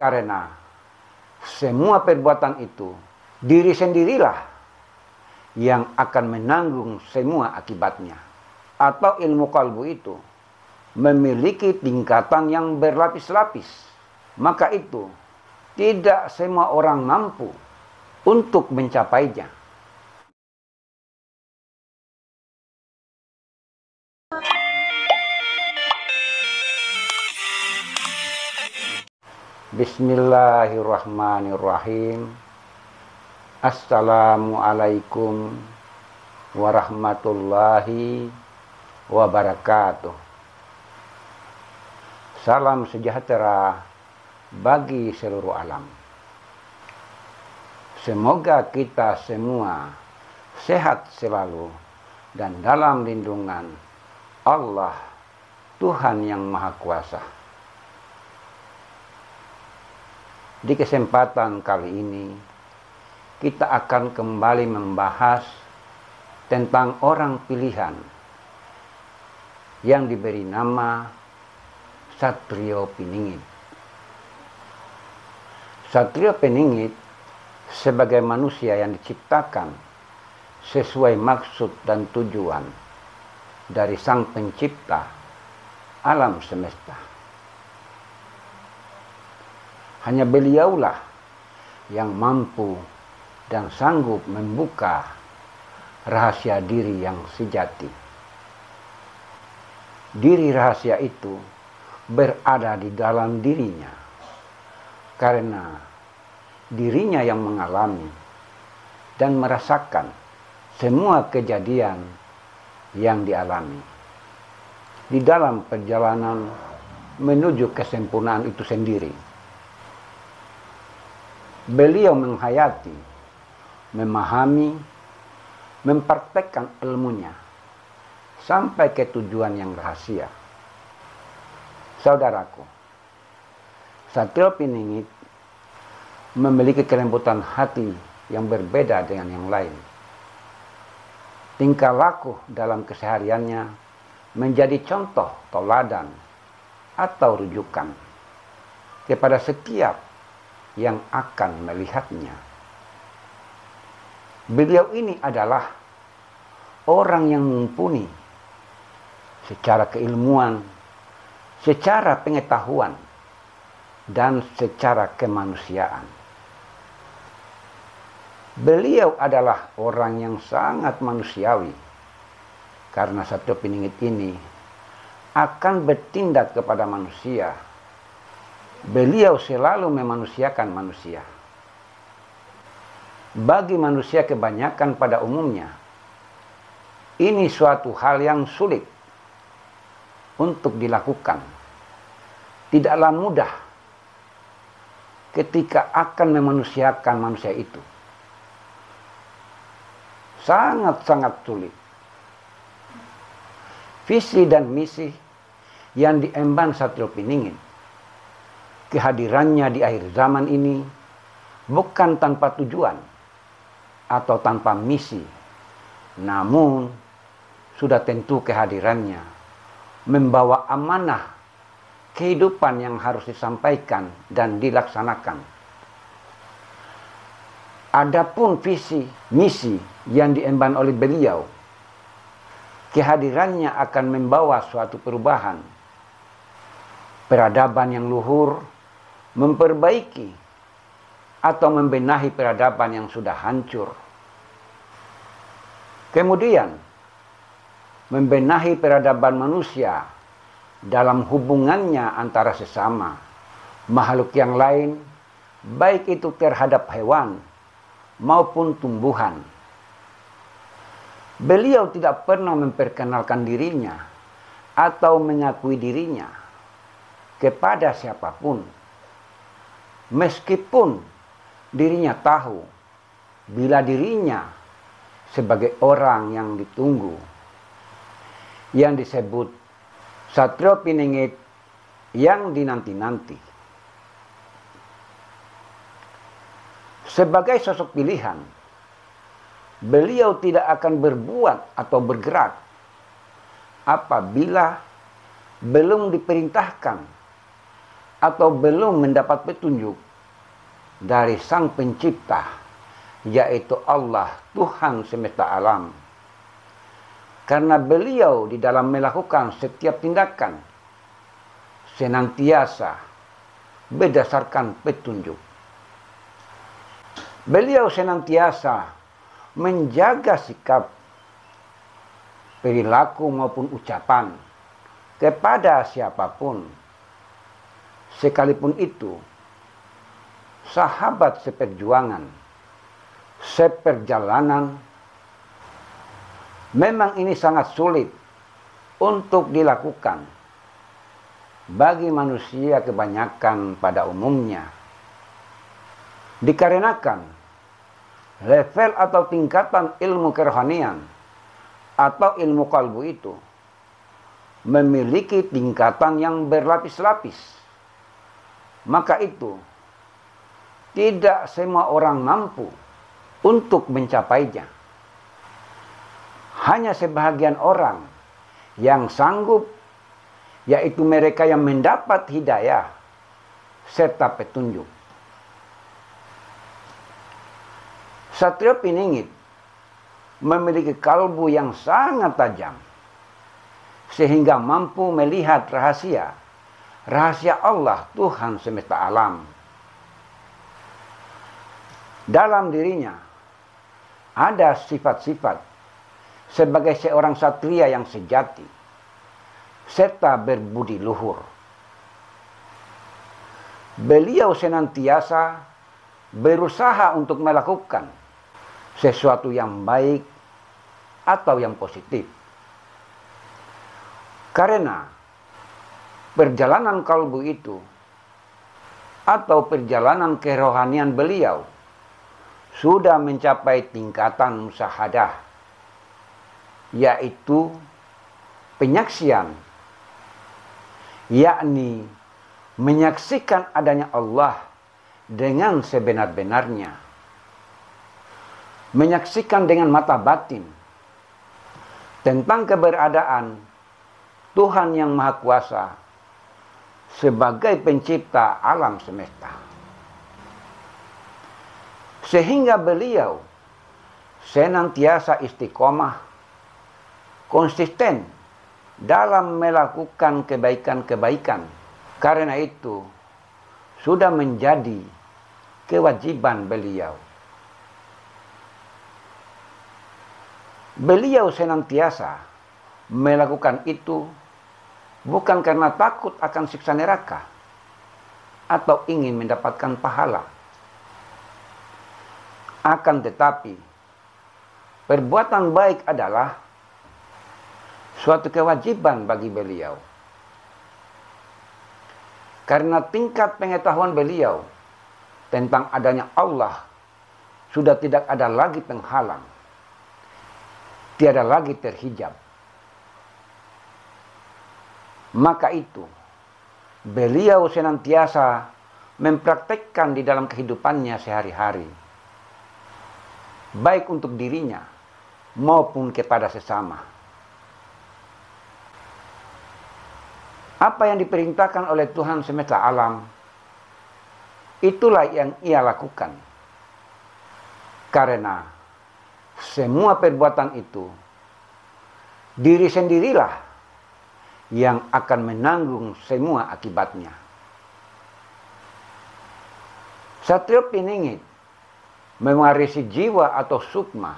Karena semua perbuatan itu, diri sendirilah yang akan menanggung semua akibatnya. Atau ilmu kalbu itu memiliki tingkatan yang berlapis-lapis. Maka itu tidak semua orang mampu untuk mencapainya. Bismillahirrahmanirrahim. Assalamualaikum warahmatullahi wabarakatuh. Salam sejahtera bagi seluruh alam. Semoga kita semua sehat selalu dan dalam lindungan Allah, Tuhan yang Maha Kuasa. Di kesempatan kali ini, kita akan kembali membahas tentang orang pilihan yang diberi nama Satrio Piningit. Satrio Piningit sebagai manusia yang diciptakan sesuai maksud dan tujuan dari Sang Pencipta alam semesta. Hanya beliaulah yang mampu dan sanggup membuka rahasia diri yang sejati. Diri rahasia itu berada di dalam dirinya, karena dirinya yang mengalami dan merasakan semua kejadian yang dialami di dalam perjalanan menuju kesempurnaan itu sendiri. Beliau menghayati, memahami, mempraktekkan ilmunya sampai ke tujuan yang rahasia. Saudaraku, Satrio Piningit memiliki kelembutan hati yang berbeda dengan yang lain. Tingkah laku dalam kesehariannya menjadi contoh tauladan atau rujukan kepada setiap yang akan melihatnya. Beliau ini adalah orang yang mumpuni secara keilmuan, secara pengetahuan, dan secara kemanusiaan. Beliau adalah orang yang sangat manusiawi, karena Satrio Piningit ini akan bertindak kepada manusia. Beliau selalu memanusiakan manusia. Bagi manusia kebanyakan pada umumnya, ini suatu hal yang sulit untuk dilakukan. Tidaklah mudah ketika akan memanusiakan manusia itu. Sangat-sangat sulit. Visi dan misi yang diemban Satrio Piningit, kehadirannya di akhir zaman ini bukan tanpa tujuan atau tanpa misi, namun sudah tentu kehadirannya membawa amanah kehidupan yang harus disampaikan dan dilaksanakan. Adapun visi, misi yang diemban oleh beliau, kehadirannya akan membawa suatu perubahan, peradaban yang luhur, memperbaiki atau membenahi peradaban yang sudah hancur. Kemudian, membenahi peradaban manusia dalam hubungannya antara sesama, makhluk yang lain, baik itu terhadap hewan maupun tumbuhan. Beliau tidak pernah memperkenalkan dirinya atau mengakui dirinya kepada siapapun, meskipun dirinya tahu bila dirinya sebagai orang yang ditunggu, yang disebut Satrio Piningit yang dinanti-nanti. Sebagai sosok pilihan, beliau tidak akan berbuat atau bergerak apabila belum diperintahkan atau belum mendapat petunjuk dari Sang Pencipta, yaitu Allah, Tuhan semesta alam. Karena beliau di dalam melakukan setiap tindakan senantiasa berdasarkan petunjuk. Beliau senantiasa menjaga sikap, perilaku maupun ucapan kepada siapapun, sekalipun itu sahabat seperjuangan, seperjalanan. Memang ini sangat sulit untuk dilakukan bagi manusia kebanyakan pada umumnya, dikarenakan level atau tingkatan ilmu kerohanian atau ilmu kalbu itu memiliki tingkatan yang berlapis-lapis. Maka itu tidak semua orang mampu untuk mencapainya. Hanya sebahagian orang yang sanggup, yaitu mereka yang mendapat hidayah serta petunjuk. Satrio Piningit memiliki kalbu yang sangat tajam, sehingga mampu melihat rahasia Allah, Tuhan semesta alam. Dalam dirinya ada sifat-sifat sebagai seorang satria yang sejati serta berbudi luhur. Beliau senantiasa berusaha untuk melakukan sesuatu yang baik atau yang positif. Karena perjalanan kalbu itu atau perjalanan kerohanian beliau sudah mencapai tingkatan musyahadah, yaitu penyaksian, yakni menyaksikan adanya Allah dengan sebenar-benarnya, menyaksikan dengan mata batin tentang keberadaan Tuhan yang Maha Kuasa sebagai pencipta alam semesta. Sehingga beliau senantiasa istiqomah, konsisten dalam melakukan kebaikan-kebaikan. Karena itu sudah menjadi kewajiban beliau. Beliau senantiasa melakukan itu bukan karena takut akan siksa neraka atau ingin mendapatkan pahala. Akan tetapi, perbuatan baik adalah suatu kewajiban bagi beliau. Karena tingkat pengetahuan beliau tentang adanya Allah sudah tidak ada lagi penghalang, tiada lagi terhijab. Maka itu, beliau senantiasa mempraktekkan di dalam kehidupannya sehari-hari, baik untuk dirinya maupun kepada sesama. Apa yang diperintahkan oleh Tuhan semesta alam, itulah yang ia lakukan. Karena semua perbuatan itu, diri sendirilah yang akan menanggung semua akibatnya. Satrio Piningit mewarisi jiwa atau sukma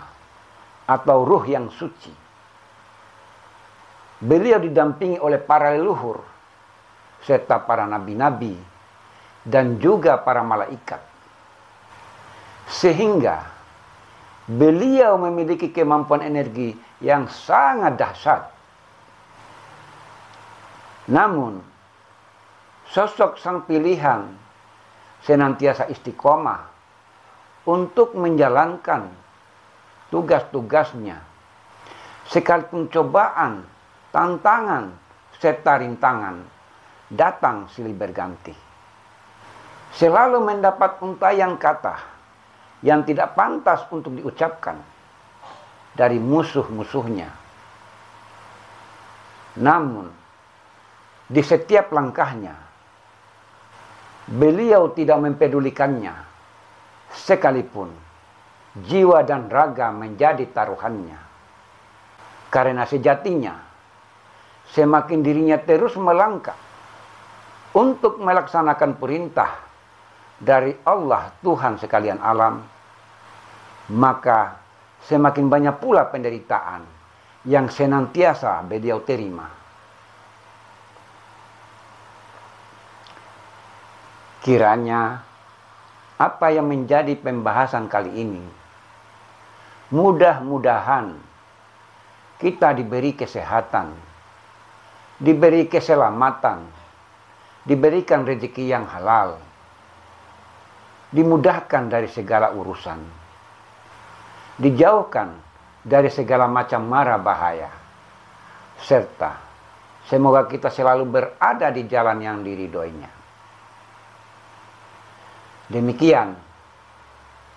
atau ruh yang suci. Beliau didampingi oleh para leluhur serta para nabi-nabi dan juga para malaikat. Sehingga beliau memiliki kemampuan energi yang sangat dahsyat. Namun, sosok sang pilihan senantiasa istiqomah untuk menjalankan tugas-tugasnya, sekalipun cobaan, tantangan, serta rintangan datang silih berganti. Selalu mendapat untayan kata yang tidak pantas untuk diucapkan dari musuh-musuhnya. Namun, di setiap langkahnya, Beliau tidak mempedulikannya, sekalipun jiwa dan raga menjadi taruhannya. Karena sejatinya, semakin dirinya terus melangkah untuk melaksanakan perintah dari Allah Tuhan sekalian alam, maka semakin banyak pula penderitaan yang senantiasa beliau terima. Kiranya apa yang menjadi pembahasan kali ini, mudah-mudahan kita diberi kesehatan, diberi keselamatan, diberikan rezeki yang halal, dimudahkan dari segala urusan, dijauhkan dari segala macam mara bahaya, serta semoga kita selalu berada di jalan yang diridhoinya. Demikian,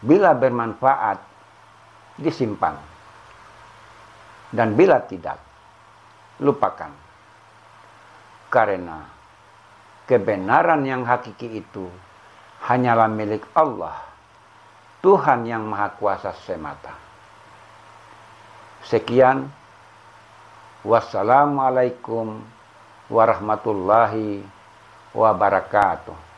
bila bermanfaat, disimpan. Dan bila tidak, lupakan. Karena kebenaran yang hakiki itu hanyalah milik Allah, Tuhan yang Maha Kuasa semata. Sekian, wassalamualaikum warahmatullahi wabarakatuh.